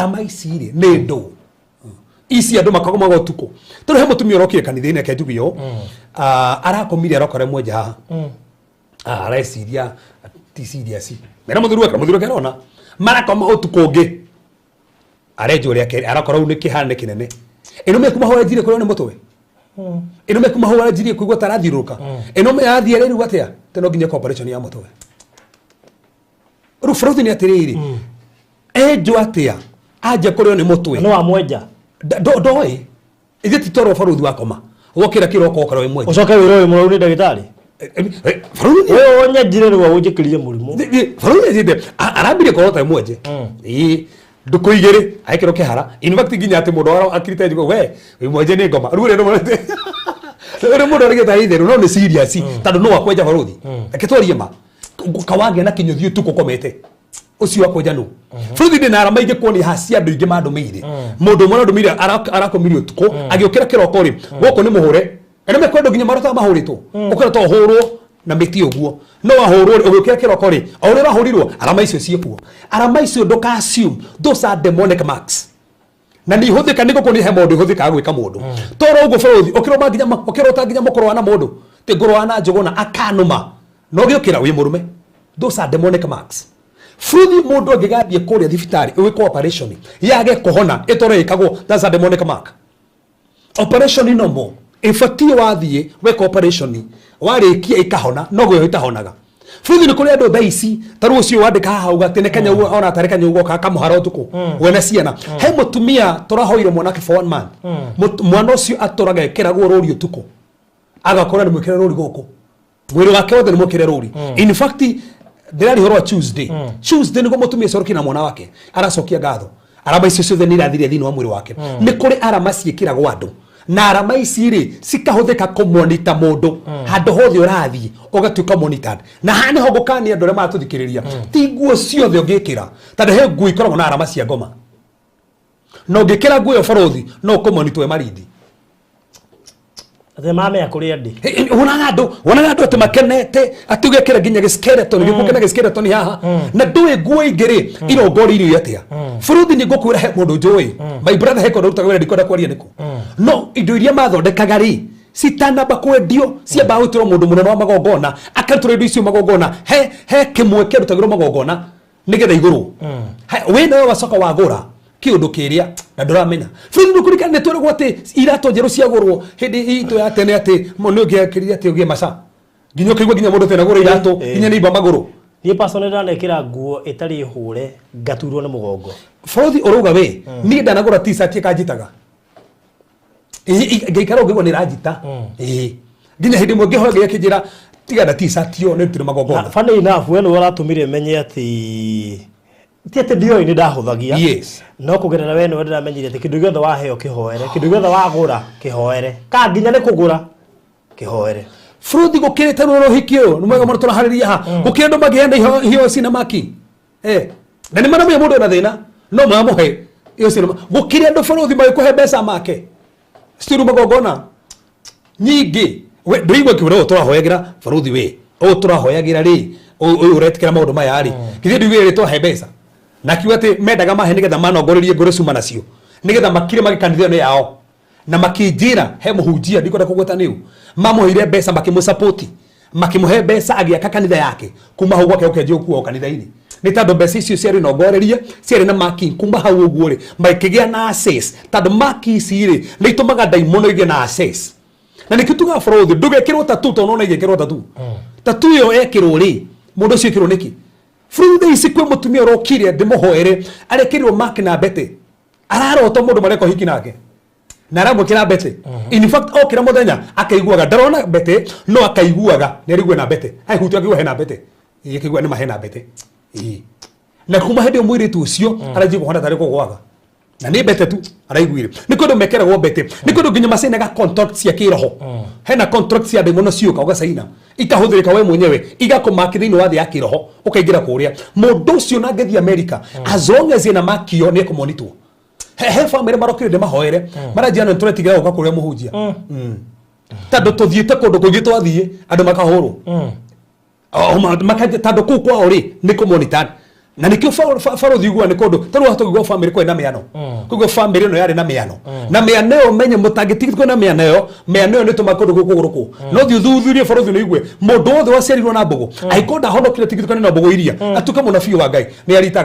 arama ici ri nä ndå ici andå makagomaga å tukå tondå he må tumia å rokire kanitha-inä ake njugio arakomire arokore mwenja haha areciria ti serious mera må thuri wake arona marakoma å tukå å ngä arenjwo rä ake arakorwo nä kä hana nä kä nene ä no mä kuma hå njire kå rä nä må twe ä no mä kuma hå njire kå igua tarathiå ka ä no mä yathiä rä ru atä a te no nginya corporation ya må twe rä u bå nä atä rä rä enjwo atä a anja kå rä o nä må twe no amwenja ndoä ithe ti toro baruthi wakoma wokä ra kä roko okorwo wä mwenja ucoke wä rå wä må rau nä ndagätarä baruthi å nyenjire nä guo gå njä kä rire må rimå baruthi njinde arambirie korwo ta mwenje ndukå igä rä akä ro kä hara nginya atä må ndå akirite njugo we wä mwenje nä ngoma rä u rä må ndå arä gä ta itherå no nä serious tondå no akwenja baruthi reke twarie ma kawagä na kä nyå thiå tukå komete ucio akwenja no baruthi ndä na arama ingä kuoni haci andå ingä mandå mä ire må ndå mwe ndå mä ire arakomirio tukå agä å kä ra kä roko rä gå nä må hå re ene me kwendo nginya marotaga mahå rä two å kä ra to hå rwo na mä ti å guo no wahå rwo å gä å kä ra kä roko rä o rä rahå rirwo arama icio ciäkuo arama icio ndå ka assume those are demonic marks na nä ihå thä ka nä gå kå nä he maå ndå ihå thä kaga gwä ka må ndå toro å guo baruthi å kä roma nginya å kä rota nginya må korwo na må ndå tä ngå rwa na njågå na akanå ma no gä å kä ra wä må rå me those are demonic marks Fruthi må ndå angä gathiä kå rä a thibitarä ä wä operation yage kå hona ä toro ä kagwo that's a demonic mark operation no mo ibatiĩ wathiĩ weka operation warĩkia ikahona no gwe itahonaga Fruthi nĩ kũrĩ andũ thaa ici ta rĩu ũcio wandĩka haha ugatĩ Kenya ona tarĩ Kenya ugoka kamuhara ũtukũ wena ciana he mũtumia tũrahoire mwanake for 1 month mwana ũcio atũraga ekĩragwo rũri ũtukũ agakora nĩ mwĩkĩre rũri gũkũ mwĩrĩ wake wothe nĩ mwĩkĩre rũri in fact ndĩrarĩ horo Tuesday nĩguo mũtumia ũcio ũrũkĩ na mwana wake aracokia ngatho arama icio ciothe nĩ irathire thĩinĩ wa mwĩrĩ wake nĩ kũrĩ arama ciĩkĩragwo andũ na arama ici rĩ cikahuthika kũmonita mũndũ handũ hothe ũrathiĩ ũgatuĩka monitored na haha nĩho ngũkania andũ arĩa maratũthikĩrĩria ti nguo ciothe ũngĩkĩra tondũ he nguo ikoragwo na arama cia ngoma no ũngĩkĩra nguo ĩyo baruthi no ũkũmonitwo marindi atĩ mamea kũrĩ andĩ wonaga andũ atĩ makenete atĩ ũgekĩra nginya skeleton gĩkũkena skeleton haha na ndũĩ nguo ingĩ rĩ irongoririo atĩa baruthi nĩ ngũkwĩra he mũndũ njũĩ my brother he kũndũ ũrutaga wĩra ndikwenda kwaria nĩkũ no indo iria mathondekaga rĩ citanamba kwendio ciamba gũtũrwo mũndũ mũnene wa magongona akarutĩrwo indo icio magongona he kĩmwe kĩrutagĩrwo magongona nĩgetha igũrũ wĩna wacoka wagũra kiundu kiria na nduramenya Fruthi ndukurikana nĩ twĩragwo atĩ iratũ njerũ ciagũrwo hĩndĩ itũ ya tene atĩ nĩ ũngĩakĩrire atĩ ũgĩe maca nginya ũkĩigua nginya mũndũ tena gũra iratũ nginya nĩ imba magũrũ niĩ personally ndanekĩra nguo ĩtarĩ hũre ngaturwo nĩ mũgongo Fruthi ũrauga we niĩ ndanagũra t-shirt ĩkanjitaga ngĩikara ũngĩgwo nĩ ranjita nginya hĩndĩ ĩmwe ngĩhoya ngĩakĩnjĩra tigana t-shirt ĩyo nĩ rutĩre magongona funny enough we nĩ ũratũmire menye atĩ tiete ndio ni ndahuthagia yes no kugerera we no ndiramenyire ati kindu giothe waheo kihoere kindu giothe wagura kihoere ka nginya ni kugura kihoere Fruthi gukirite ruro hikio numwega mũno tũrahariria ha gukire andũ magĩenda hio cinamaki na nĩ maramenya mũndũ na thĩna no mamuhe iyo cinema gukire andũ Fruthi magĩkũhe mbeca make stiru magongona nyingĩ we ndũigua kiugo tũrahoyagĩra Fruthi we tũrahoyagĩra rĩ ũyũ ũretikĩra maũndũ maya rĩ githĩ ndũigua tũrahe mbeca na kiuga atĩ mendaga mahe nĩgetha manongorĩrie ngũrĩ cuma nacio nĩgetha makire magĩkanithio yao na makĩnjĩra he mũhunjia ndikwenda kũgweta nĩu mamũheire mbeca makĩmũsupport makĩmũhe mbeca agĩaka kanitha yake kuma hau gwake ũkenjia ũkuo kanitha-inĩ nĩ tondũ mbeca icio ciarĩ nongorerie ciarĩ na maki kuma hau ũguo rĩ makĩgĩa na access tondũ maki ici rĩ nĩ itũmaga ndaimono igĩe na access na nĩkĩo tugaga Fruthi ndũgekĩrwo tatu tondũ ona igĩkĩrwo tatu ĩyo ekĩrwo rĩ mũndũ ũcio ekĩrwo nĩkĩ Fruthi ici kwĩ mũtumia ũrokire ndĩmũhoere arekĩrirwo maki na mbete ararota mũndũ mareka hiki nake na aramwĩkĩra mbete in fact okĩra mũthenya akaiguaga ndarona mbete no akaiguaga nĩ arigwe na mbete hutu akigua hena mbete akigua nĩ mahena mbete na kuma hĩndĩ ĩyo mũirĩtu ũcio aranjia kũhona tarĩ kũgwaga na nĩ mbete tu araiguire nĩ kũndũ mekeragwo mbete nĩ kũndũ nginya macainaga contract cia kĩroho hena contract cia ndaimono ciũka ũgacaina ikahũthĩrĩka we mwenyewe igakũmaki thĩinĩ wa thĩ ya kĩroho ũkaingĩra kũrĩa mũndũ ũcio na ngĩthiĩ America as long as ena makio nĩ ekũmonitwo he family marokire ndĩmahoere maranjia no tũretigira gũka kũrĩa mũhunjia tondũ tũthiĩte kũndũ kũingĩ twathiĩ andũ makahũrwo tondũ kũu kwao rĩ nĩ kũmonita na nikio barothi igua ni kondu taru hatu family kwa na miano kugo family no yari na miano na miano yo menye mutangitigithwo na miano yo ni tuma kondu gukuguruku no thuthurie barothi no igwe mundu wothe waciarirwo na mbogo aikonda honokire tigithwo na mbogo iria atuka munabii wa Ngai ni aritaga